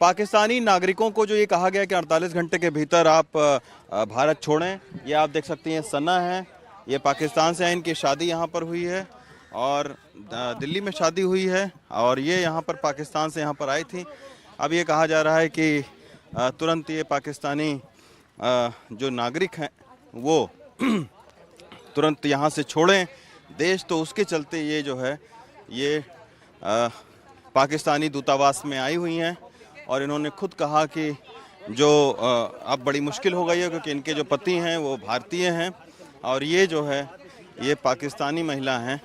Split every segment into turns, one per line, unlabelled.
पाकिस्तानी नागरिकों को जो ये कहा गया कि 48 घंटे के भीतर आप भारत छोड़ें, ये आप देख सकती हैं सना है, ये पाकिस्तान से है, इनकी शादी यहाँ पर हुई है और दिल्ली में शादी हुई है और ये यहाँ पर पाकिस्तान से यहाँ पर आई थी। अब ये कहा जा रहा है कि तुरंत ये पाकिस्तानी जो नागरिक हैं वो तुरंत यहाँ से छोड़ें देश, तो उसके चलते ये जो है ये पाकिस्तानी दूतावास में आई हुई हैं और इन्होंने खुद कहा कि जो अब बड़ी मुश्किल हो गई है क्योंकि इनके जो पति हैं वो भारतीय हैं और ये जो है ये पाकिस्तानी महिला हैं,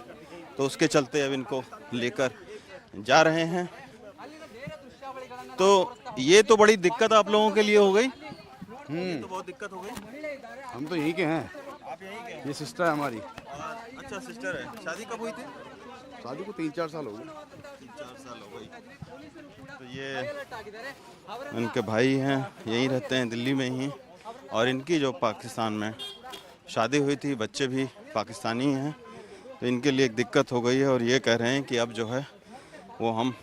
तो उसके चलते अब इनको लेकर जा रहे हैं। तो ये तो बड़ी दिक्कत आप लोगों के लिए हो गई। तो बहुत दिक्कत हो गई।
हम तो यहीं के हैं।
आप यहीं के हैं?
ये सिस्टर है हमारी।
अच्छा, सिस्टर है। शादी कब हुई थी?
शादी को 3-4 साल हो गए।
3-4 साल हो गई। तो ये उनके भाई हैं, यहीं रहते हैं दिल्ली में ही, और इनकी जो पाकिस्तान में शादी हुई थी, बच्चे भी पाकिस्तानी हैं, तो इनके लिए एक दिक्कत हो गई है और ये कह रहे हैं कि अब जो है वो हम,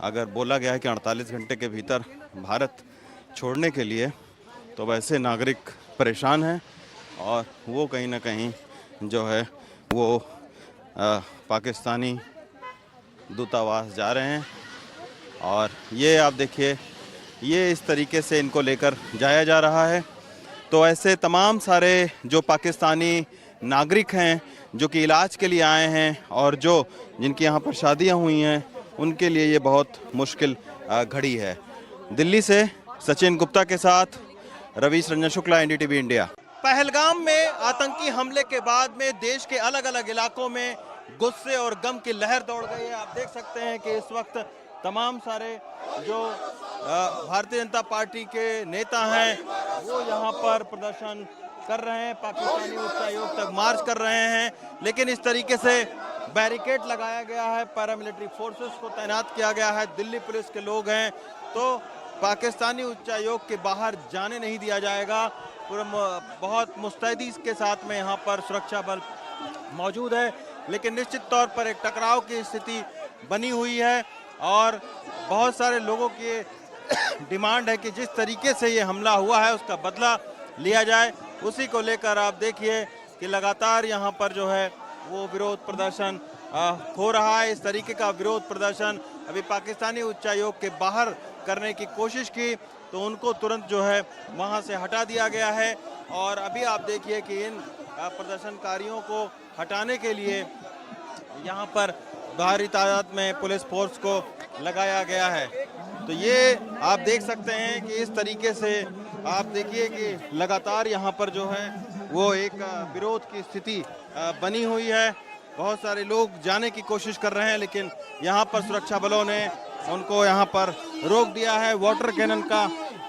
अगर बोला गया है कि 48 घंटे के भीतर भारत छोड़ने के लिए, तो वैसे नागरिक परेशान हैं और वो कहीं ना कहीं जो है वो पाकिस्तानी दूतावास जा रहे हैं। और ये आप देखिए, ये इस तरीके से इनको लेकर जाया जा रहा है। तो ऐसे तमाम सारे जो पाकिस्तानी नागरिक हैं जो कि इलाज के लिए आए हैं और जो जिनकी यहाँ पर शादियाँ हुई हैं, उनके लिए ये बहुत मुश्किल घड़ी है। दिल्ली से सचिन गुप्ता के साथ रवीश रंजन शुक्ला, एनडीटीवी इंडिया। पहलगाम में आतंकी हमले के बाद में देश के अलग अलग इलाकों में गुस्से और गम की लहर दौड़ गई है। आप देख सकते हैं कि इस वक्त तमाम सारे जो भारतीय जनता पार्टी के नेता हैं वो यहाँ पर प्रदर्शन कर रहे हैं, पाकिस्तानी उच्चायोग तक मार्च कर रहे हैं, लेकिन इस तरीके से बैरिकेड लगाया गया है, पैरामिलिट्री फोर्सेस को तैनात किया गया है, दिल्ली पुलिस के लोग हैं, तो पाकिस्तानी उच्चायोग के बाहर जाने नहीं दिया जाएगा। पूरा बहुत मुस्तैदी के साथ में यहाँ पर सुरक्षा बल मौजूद है, लेकिन निश्चित तौर पर एक टकराव की स्थिति बनी हुई है और बहुत सारे लोगों की डिमांड है कि जिस तरीके से ये हमला हुआ है उसका बदला लिया जाए। उसी को लेकर आप देखिए कि लगातार यहाँ पर जो है वो विरोध प्रदर्शन हो रहा है। इस तरीके का विरोध प्रदर्शन अभी पाकिस्तानी उच्चायोग के बाहर करने की कोशिश की तो उनको तुरंत जो है वहाँ से हटा दिया गया है और अभी आप देखिए कि इन प्रदर्शनकारियों को हटाने के लिए यहाँ पर भारी तादाद में पुलिस फोर्स को लगाया गया है। तो ये आप देख सकते हैं कि इस तरीके से आप देखिए कि लगातार यहाँ पर जो है वो एक विरोध की स्थिति बनी हुई है। बहुत सारे लोग जाने की कोशिश कर रहे हैं, लेकिन यहाँ पर सुरक्षा बलों ने उनको यहाँ पर रोक दिया है। वाटर कैनन का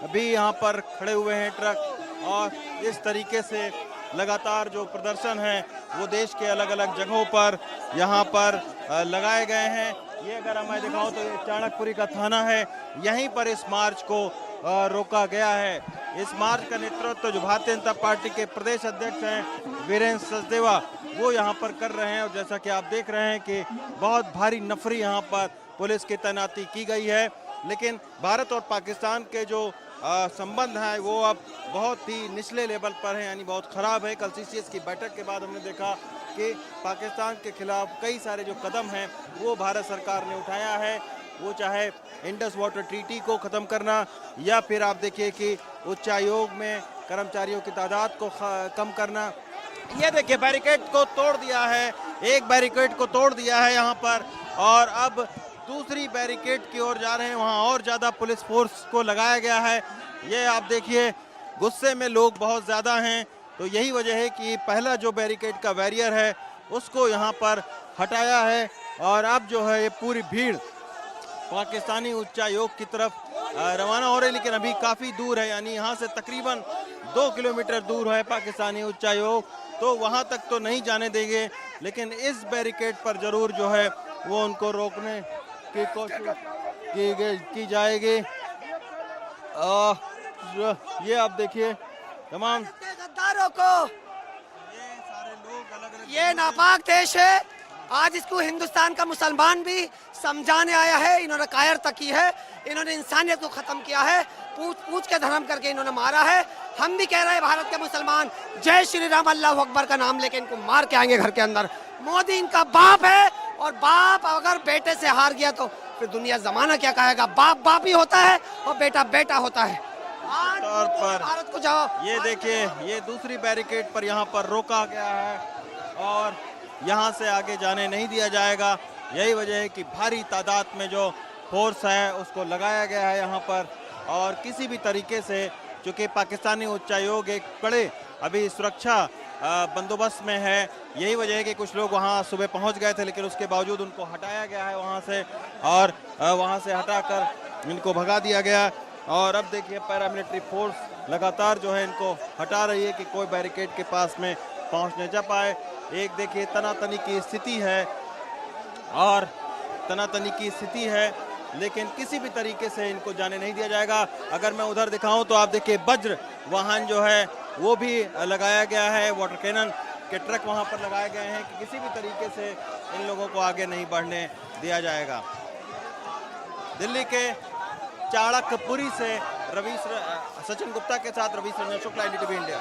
भी यहाँ पर खड़े हुए हैं ट्रक और इस तरीके से लगातार जो प्रदर्शन है वो देश के अलग अलग जगहों पर यहाँ पर लगाए गए हैं। ये अगर मैं दिखाऊं तो ये चाणक्यपुरी का थाना है, यहीं पर इस मार्च को रोका गया है। इस मार्च का नेतृत्व जो भारतीय जनता पार्टी के प्रदेश अध्यक्ष हैं वीरेंद्र सचदेवा वो यहाँ पर कर रहे हैं और जैसा कि आप देख रहे हैं कि बहुत भारी नफरी यहाँ पर पुलिस की तैनाती की गई है। लेकिन भारत और पाकिस्तान के जो संबंध हैं वो अब बहुत ही निचले लेवल पर हैं, यानी बहुत ख़राब है। कल सीसीएस की बैठक के बाद हमने देखा कि पाकिस्तान के खिलाफ कई सारे जो कदम हैं वो भारत सरकार ने उठाया है, वो चाहे इंडस वाटर ट्रीटी को ख़त्म करना या फिर आप देखिए कि उच्चायोग में कर्मचारियों की तादाद को कम करना। ये देखिए बैरिकेड को तोड़ दिया है, एक बैरिकेड को तोड़ दिया है यहाँ पर और अब दूसरी बैरिकेड की ओर जा रहे हैं, वहाँ और ज़्यादा पुलिस फोर्स को लगाया गया है। ये आप देखिए गुस्से में लोग बहुत ज़्यादा हैं, तो यही वजह है कि पहला जो बैरिकेड का बैरियर है उसको यहाँ पर हटाया है और अब जो है ये पूरी भीड़ पाकिस्तानी उच्चायोग की तरफ रवाना हो रही है, लेकिन अभी काफ़ी दूर है, यानी यहाँ से तकरीबन 2 किलोमीटर दूर है पाकिस्तानी उच्चायोग, तो वहाँ तक तो नहीं जाने देंगे, लेकिन इस बैरिकेड पर ज़रूर जो है वो उनको रोकने की कोशिश की जाएगी। ये आप देखिए तमाम
गद्दारों को,
ये सारे लोग अलग-अलग
ये नापाक देश है, आज इसको हिंदुस्तान का मुसलमान भी समझाने आया है, इन्होंने कायरता की है। इन्होंने इंसानियत को खत्म किया है, पूछ पूछ के धर्म करके इन्होंने मारा है। हम भी कह रहे हैं भारत के मुसलमान जय श्री राम अल्लाह अकबर का नाम लेके इनको मार के आएंगे घर के अंदर। मोदी इनका बाप है और बाप अगर बेटे से हार गया तो फिर दुनिया जमाना क्या कहेगा। बाप बाप ही होता है और बेटा बेटा होता है। आज
तौर पर
भारत को जाओ,
ये देखिए, ये दूसरी बैरिकेड पर यहाँ पर रोका गया है और यहाँ से आगे जाने नहीं दिया जाएगा। यही वजह है कि भारी तादाद में जो फोर्स है उसको लगाया गया है यहाँ पर, और किसी भी तरीके से चूँकि पाकिस्तानी उच्चायोग एक बड़े अभी सुरक्षा बंदोबस्त में है। यही वजह है कि कुछ लोग वहाँ सुबह पहुँच गए थे, लेकिन उसके बावजूद उनको हटाया गया है वहाँ से, और वहाँ से हटाकर इनको भगा दिया गया। और अब देखिए पैरामिलिट्री फोर्स लगातार जो है इनको हटा रही है कि कोई बैरिकेड के पास में पहुँच न जा पाए। एक देखिए तनातनी की स्थिति है, और तनातनी की स्थिति है, लेकिन किसी भी तरीके से इनको जाने नहीं दिया जाएगा। अगर मैं उधर दिखाऊं तो आप देखिए वज्र वाहन जो है वो भी लगाया गया है, वाटर कैनन के ट्रक वहां पर लगाए गए हैं कि किसी भी तरीके से इन लोगों को आगे नहीं बढ़ने दिया जाएगा। दिल्ली के चाणक्यपुरी से सचिन गुप्ता के साथ रवीश रंजन शुक्ला, NDTV इंडिया।